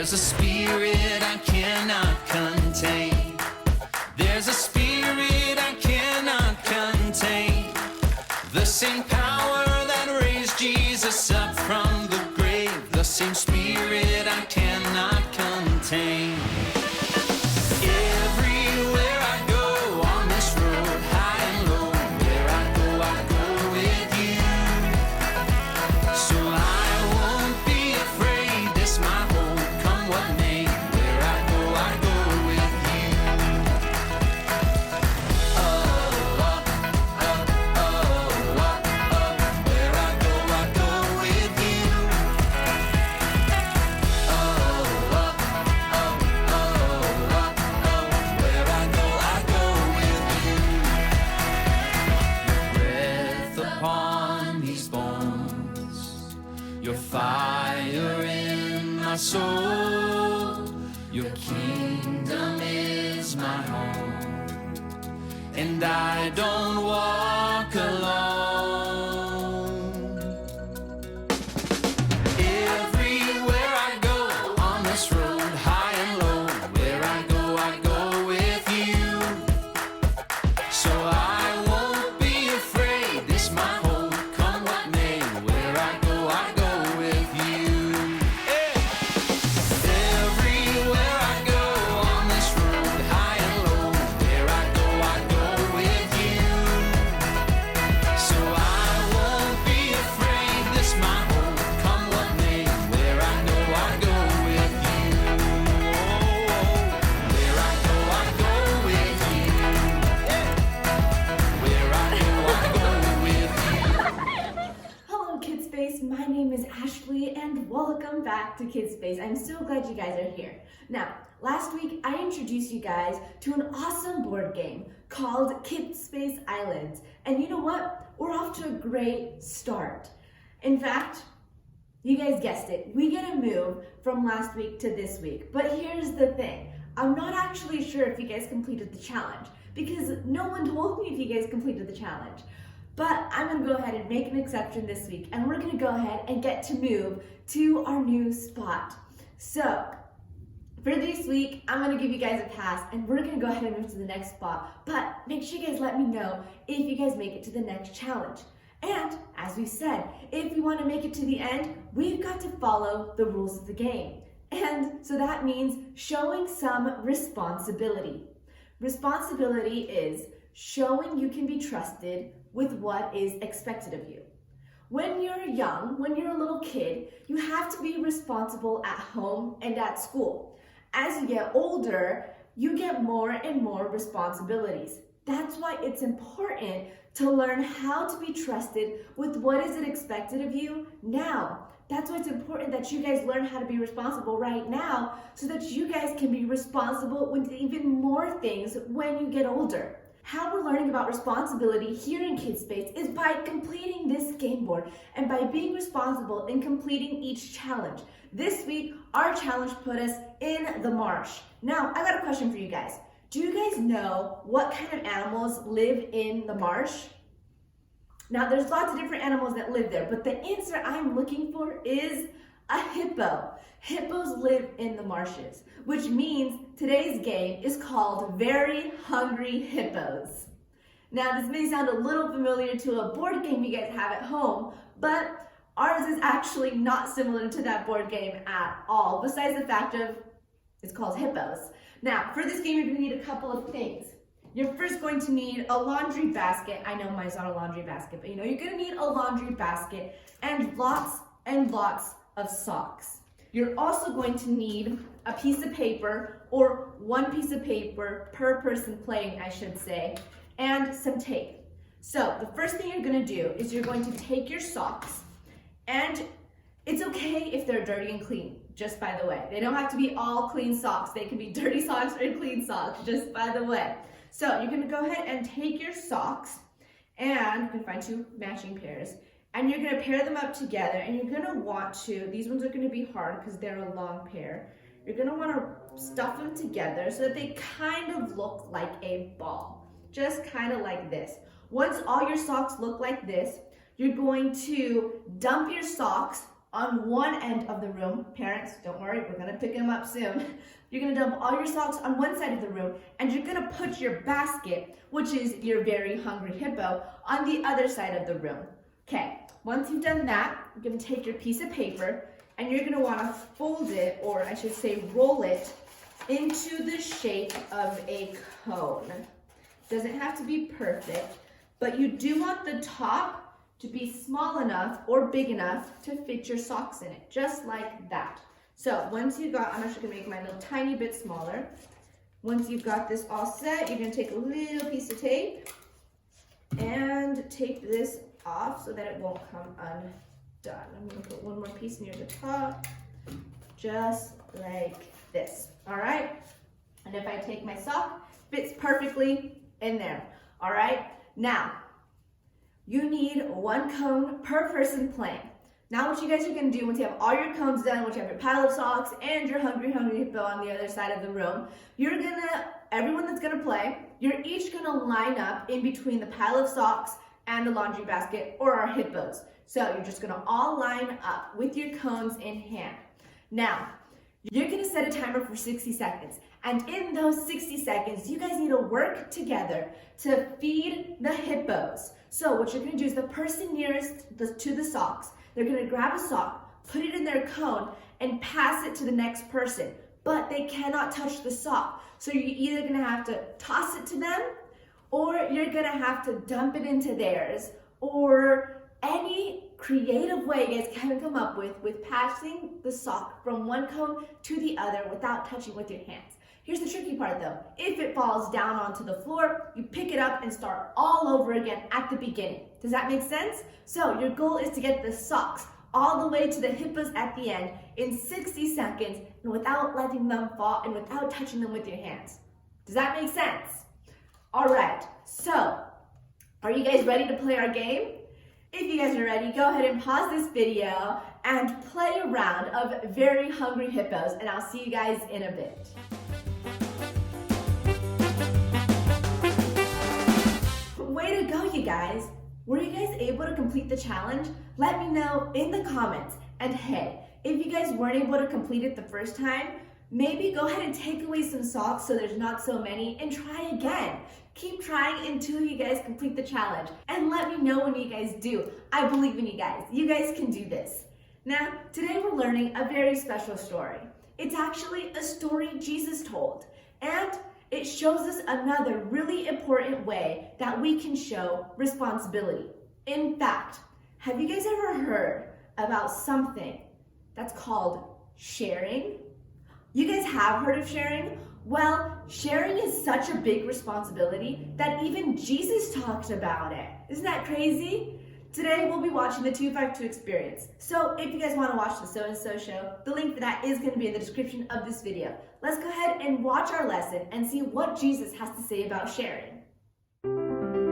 There's a spirit I cannot contain. There's a spirit I cannot contain. The same power that raised Jesus up from the grave. The same spirit I cannot contain. Everywhere I go on this road, high and low, where I go with you. So I won't be afraid, this my hope, come what may. Where I go with you. Oh, oh, oh, oh, oh, oh. Where I go with you. Oh, oh, oh, oh, oh, oh. Where I go with you. Breath upon these bones, your fire in my soul, your kingdom is my home, and I don't walk alone. Everywhere I go on this road, high and low, where I go with you. So I won't be afraid, this my hope, come what may. Where I go with you. Hey. Everywhere I go on this road, high and low, where I go with you. So I won't be afraid, this my hope, come what may. Where I go with you. Where I go with you. Where I go with you. Hello kidSPACE, my name is Ashley and welcome back to kidSPACE. I'm so glad you guys are here. Now, last week I introduced you guys to an awesome board game called kidSPACE Islands. And you know what? We're off to a great start. In fact, you guys guessed it, we get a move from last week to this week. But here's the thing, I'm not actually sure if you guys completed the challenge because no one told me if you guys completed the challenge. But I'm gonna go ahead and make an exception this week and we're gonna go ahead and get to move to our new spot. So, for this week, I'm gonna give you guys a pass and we're gonna go ahead and move to the next spot. But make sure you guys let me know if you guys make it to the next challenge. And as we said, if we wanna make it to the end, we've got to follow the rules of the game. And so that means showing some responsibility. Responsibility is showing you can be trusted with what is expected of you. When you're young, when you're a little kid, you have to be responsible at home and at school. As you get older, you get more and more responsibilities. That's why it's important to learn how to be trusted with what is expected of you now. That's why it's important that you guys learn how to be responsible right now so that you guys can be responsible with even more things when you get older. How we're learning about responsibility here in kidSPACE is by completing this game board and by being responsible in completing each challenge. This week, our challenge put us in the marsh. Now, I got a question for you guys. Do you guys know what kind of animals live in the marsh? Now, there's lots of different animals that live there, but the answer I'm looking for is a hippo. Hippos live in the marshes, which means today's game is called Very Hungry Hippos. Now, this may sound a little familiar to a board game you guys have at home, but ours is actually not similar to that board game at all, besides the fact of it's called Hippos. Now, for this game, you're going to need a couple of things. You're first going to need a laundry basket. I know mine's not a laundry basket, but you're going to need a laundry basket and lots of socks. You're also going to need a piece of paper, or one piece of paper per person playing, I should say, and some tape. So the first thing you're going to do is you're going to take your socks, and it's okay if they're dirty and clean, just by the way. They don't have to be all clean socks. They can be dirty socks or clean socks, just by the way. So you're going to go ahead and take your socks, and you can find two matching pairs, and you're going to pair them up together, and you're going to want to, these ones are going to be hard because they're a long pair. You're going to want to stuff them together so that they kind of look like a ball, just kind of like this. Once all your socks look like this, you're going to dump your socks on one end of the room. Parents, don't worry, we're gonna pick them up soon. You're gonna dump all your socks on one side of the room, and you're gonna put your basket, which is your very hungry hippo, on the other side of the room. Okay, once you've done that, you're gonna take your piece of paper, and you're gonna wanna fold it, or I should say roll it, into the shape of a cone. Doesn't have to be perfect, but you do want the top to be small enough or big enough to fit your socks in it, just like that. So once you've got, I'm actually gonna make mine a little tiny bit smaller. Once you've got this all set, you're gonna take a little piece of tape and tape this off so that it won't come undone. I'm gonna put one more piece near the top, just like this, all right? And if I take my sock, fits perfectly in there, all right? Now, you need one cone per person playing. Now what you guys are gonna do once you have all your cones done, once you have your pile of socks and your hungry hippo on the other side of the room, everyone that's gonna play, you're each gonna line up in between the pile of socks and the laundry basket or our hippos. So you're just gonna all line up with your cones in hand. Now, you're gonna set a timer for 60 seconds. And in those 60 seconds, you guys need to work together to feed the hippos. So what you're gonna do is the person nearest to the socks, they're gonna grab a sock, put it in their cone, and pass it to the next person. But they cannot touch the sock. So you're either gonna have to toss it to them, or you're gonna have to dump it into theirs, or any creative way you guys can come up with passing the sock from one cone to the other without touching with your hands. Here's the tricky part though. If it falls down onto the floor, you pick it up and start all over again at the beginning. Does that make sense? So your goal is to get the socks all the way to the hippos at the end in 60 seconds and without letting them fall and without touching them with your hands. Does that make sense? All right, so are you guys ready to play our game? If you guys are ready, go ahead and pause this video and play a round of very hungry hippos, and I'll see you guys in a bit. Way to go, you guys. Were you guys able to complete the challenge? Let me know in the comments. And hey, if you guys weren't able to complete it the first time, maybe go ahead and take away some socks so there's not so many and try again. Keep trying until you guys complete the challenge. And let me know when you guys do. I believe in you guys. You guys can do this. Now, today we're learning a very special story. It's actually a story Jesus told. And it shows us another really important way that we can show responsibility. In fact, have you guys ever heard about something that's called sharing? You guys have heard of sharing? Well, sharing is such a big responsibility that even Jesus talked about it. Isn't that crazy? Today we'll be watching the 252 Experience. So if you guys want to watch the So-and-So Show, the link for that is going to be in the description of this video. Let's go ahead and watch our lesson and see what Jesus has to say about sharing.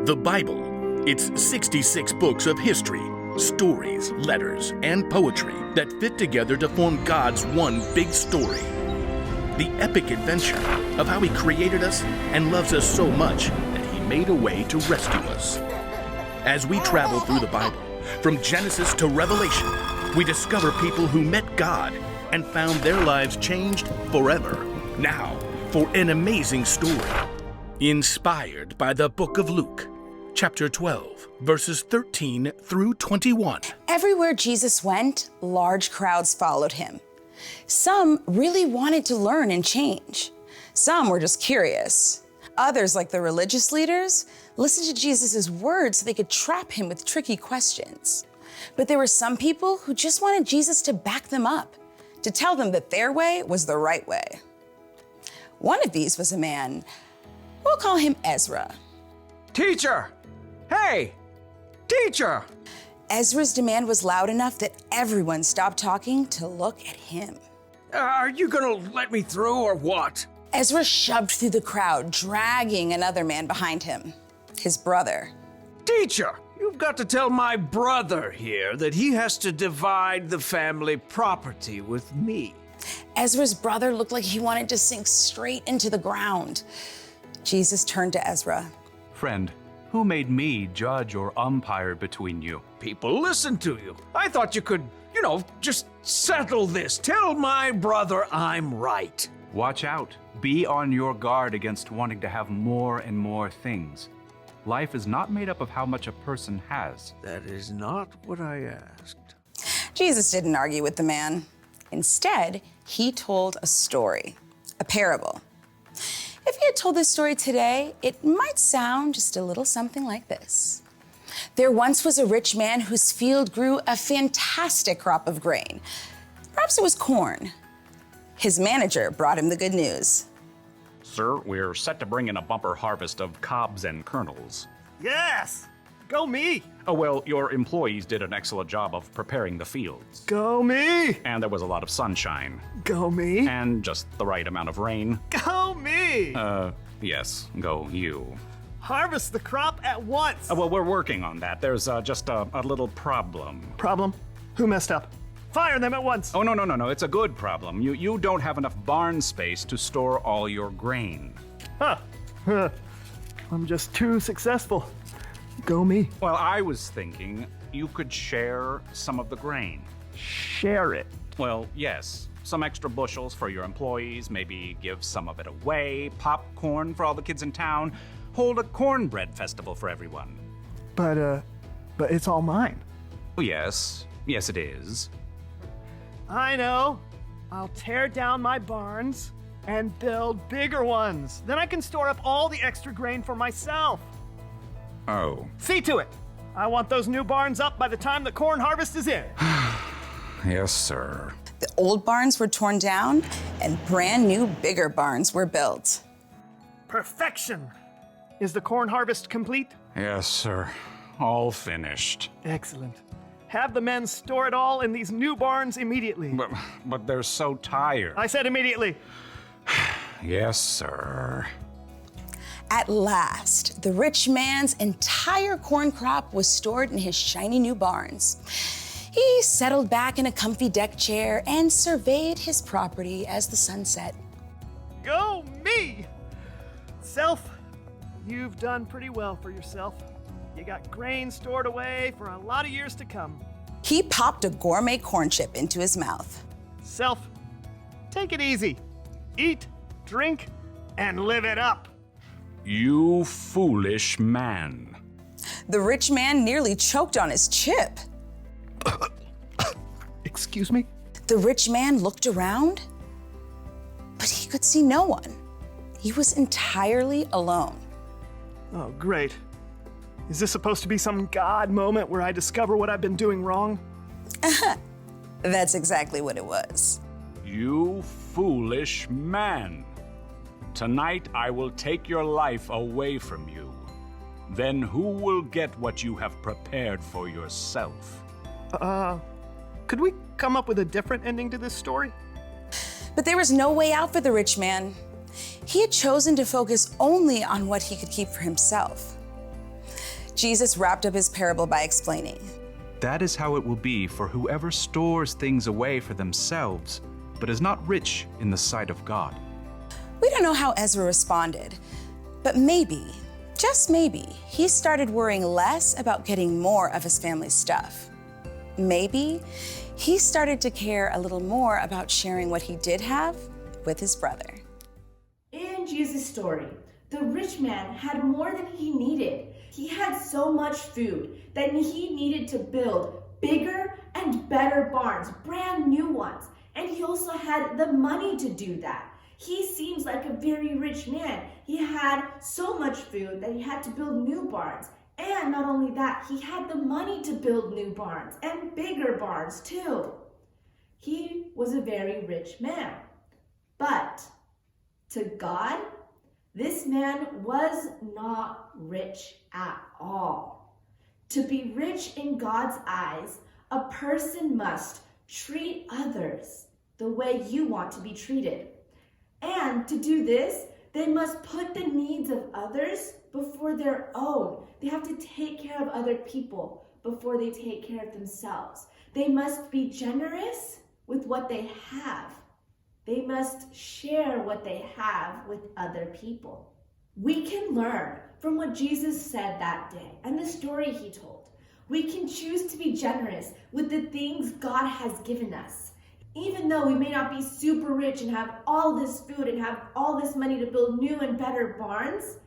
The Bible. It's 66 books of history, stories, letters, and poetry that fit together to form God's one big story. The epic adventure of how He created us and loves us so much that He made a way to rescue us. As we travel through the Bible, from Genesis to Revelation, we discover people who met God and found their lives changed forever. Now, for an amazing story, inspired by the book of Luke, chapter 12, verses 13 through 21. Everywhere Jesus went, large crowds followed him. Some really wanted to learn and change. Some were just curious. Others, like the religious leaders, listened to Jesus' words so they could trap him with tricky questions. But there were some people who just wanted Jesus to back them up, to tell them that their way was the right way. One of these was a man, we'll call him Ezra. Teacher! Hey! Teacher! Ezra's demand was loud enough that everyone stopped talking to look at him. Are you gonna let me through or what? Ezra shoved through the crowd, dragging another man behind him, his brother. Teacher, you've got to tell my brother here that he has to divide the family property with me. Ezra's brother looked like he wanted to sink straight into the ground. Jesus turned to Ezra. Friend, who made me judge or umpire between you? People listen to you. I thought you could, just settle this. Tell my brother I'm right. Watch out. Be on your guard against wanting to have more and more things. Life is not made up of how much a person has. That is not what I asked. Jesus didn't argue with the man. Instead, he told a story, a parable. If he had told this story today, it might sound just a little something like this. There once was a rich man whose field grew a fantastic crop of grain. Perhaps it was corn. His manager brought him the good news. Sir, we're set to bring in a bumper harvest of cobs and kernels. Yes! Go me! Oh, well, your employees did an excellent job of preparing the fields. Go me! And there was a lot of sunshine. Go me! And just the right amount of rain. Go me! Yes, go you. Harvest the crop at once! Well, we're working on that. There's just a little problem. Problem? Who messed up? Fire them at once! Oh, no. It's a good problem. You don't have enough barn space to store all your grain. Huh. I'm just too successful. Go me. Well, I was thinking you could share some of the grain. Share it. Well, yes. Some extra bushels for your employees, maybe give some of it away, popcorn for all the kids in town, hold a cornbread festival for everyone. But it's all mine. Oh, yes. Yes, it is. I know. I'll tear down my barns and build bigger ones. Then I can store up all the extra grain for myself. Oh. See to it. I want those new barns up by the time the corn harvest is in. Yes, sir. The old barns were torn down and brand new, bigger barns were built. Perfection. Is the corn harvest complete? Yes, sir. All finished. Excellent. Have the men store it all in these new barns immediately. But they're so tired. I said immediately. Yes, sir. At last, the rich man's entire corn crop was stored in his shiny new barns. He settled back in a comfy deck chair and surveyed his property as the sun set. Go me! Self, you've done pretty well for yourself. You got grain stored away for a lot of years to come. He popped a gourmet corn chip into his mouth. Self, take it easy. Eat, drink, and live it up. You foolish man. The rich man nearly choked on his chip. Excuse me? The rich man looked around, but he could see no one. He was entirely alone. Oh, great. Is this supposed to be some God moment where I discover what I've been doing wrong? That's exactly what it was. You foolish man. Tonight I will take your life away from you. Then who will get what you have prepared for yourself? Could we come up with a different ending to this story? But there was no way out for the rich man. He had chosen to focus only on what he could keep for himself. Jesus wrapped up his parable by explaining, That is how it will be for whoever stores things away for themselves, but is not rich in the sight of God. We don't know how Ezra responded, but maybe, just maybe, he started worrying less about getting more of his family's stuff. Maybe he started to care a little more about sharing what he did have with his brother. In Jesus' story, the rich man had more than he needed. He had so much food that he needed to build bigger and better barns, brand new ones. And he also had the money to do that. He seems like a very rich man. He had so much food that he had to build new barns. And not only that, he had the money to build new barns and bigger barns too. He was a very rich man. But to God, this man was not rich at all. To be rich in God's eyes, a person must treat others the way you want to be treated. And to do this, they must put the needs of others before their own. They have to take care of other people before they take care of themselves. They must be generous with what they have. They must share what they have with other people. We can learn from what Jesus said that day and the story he told. We can choose to be generous with the things God has given us. Even though we may not be super rich and have all this food and have all this money to build new and better barns,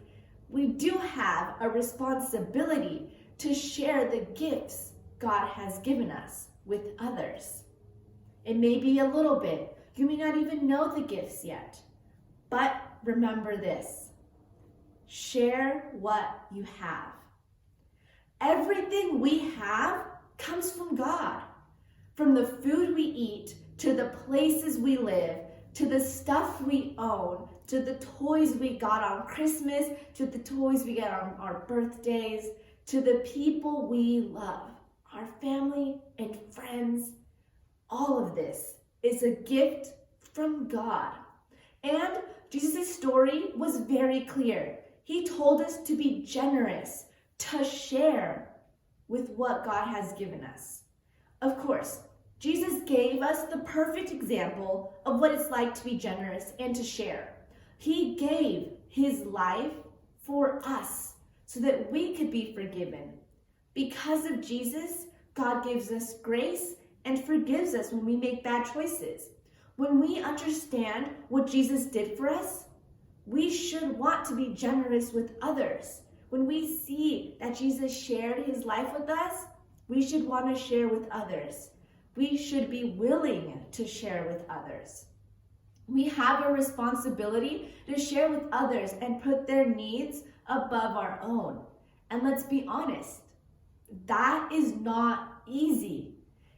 we do have a responsibility to share the gifts God has given us with others. It may be a little bit. You may not even know the gifts yet. But remember this: share what you have. Everything we have comes from God. From the food we eat, to the places we live, to the stuff we own, to the toys we got on Christmas, to the toys we get on our birthdays, to the people we love, our family and friends. All of this is a gift from God. And Jesus' story was very clear. He told us to be generous, to share with what God has given us. Of course, Jesus gave us the perfect example of what it's like to be generous and to share. He gave his life for us so that we could be forgiven. Because of Jesus, God gives us grace and forgives us when we make bad choices. When we understand what Jesus did for us, we should want to be generous with others. When we see that Jesus shared his life with us, we should want to share with others. We should be willing to share with others. We have a responsibility to share with others and put their needs above our own. And let's be honest, that is not easy.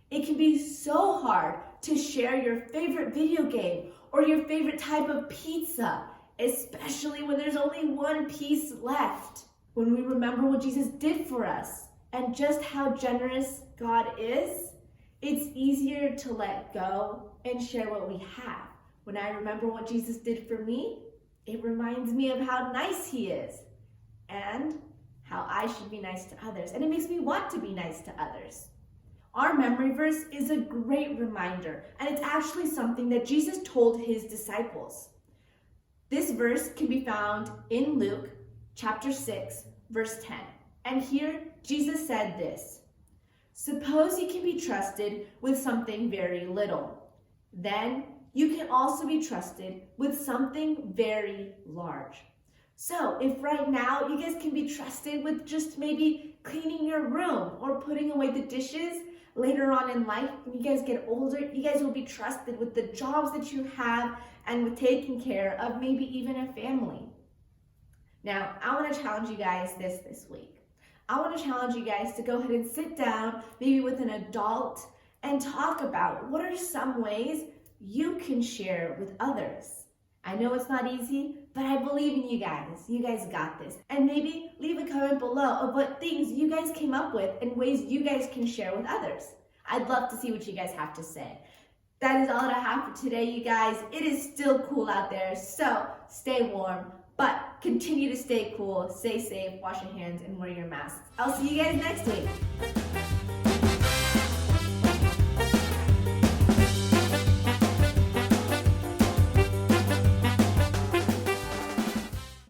It can be so hard to share your favorite video game or your favorite type of pizza, especially when there's only one piece left. When we remember what Jesus did for us and just how generous God is, it's easier to let go and share what we have. When I remember what Jesus did for me, it reminds me of how nice he is and how I should be nice to others. And it makes me want to be nice to others. Our memory verse is a great reminder, and it's actually something that Jesus told his disciples. This verse can be found in Luke chapter 6, verse 10. And here Jesus said this: "Suppose you can be trusted with something very little. Then you can also be trusted with something very large." So if right now you guys can be trusted with just maybe cleaning your room or putting away the dishes, later on in life, when you guys get older, you guys will be trusted with the jobs that you have and with taking care of maybe even a family. Now, I want to challenge you guys this week. I want to challenge you guys to go ahead and sit down, maybe with an adult, and talk about what are some ways you can share with others. I know it's not easy, but I believe in you guys. You guys got this. And maybe leave a comment below of what things you guys came up with and ways you guys can share with others. I'd love to see what you guys have to say. That is all that I have for today, you guys. It is still cool out there, so stay warm, but continue to stay cool, stay safe, wash your hands, and wear your masks. I'll see you guys next week.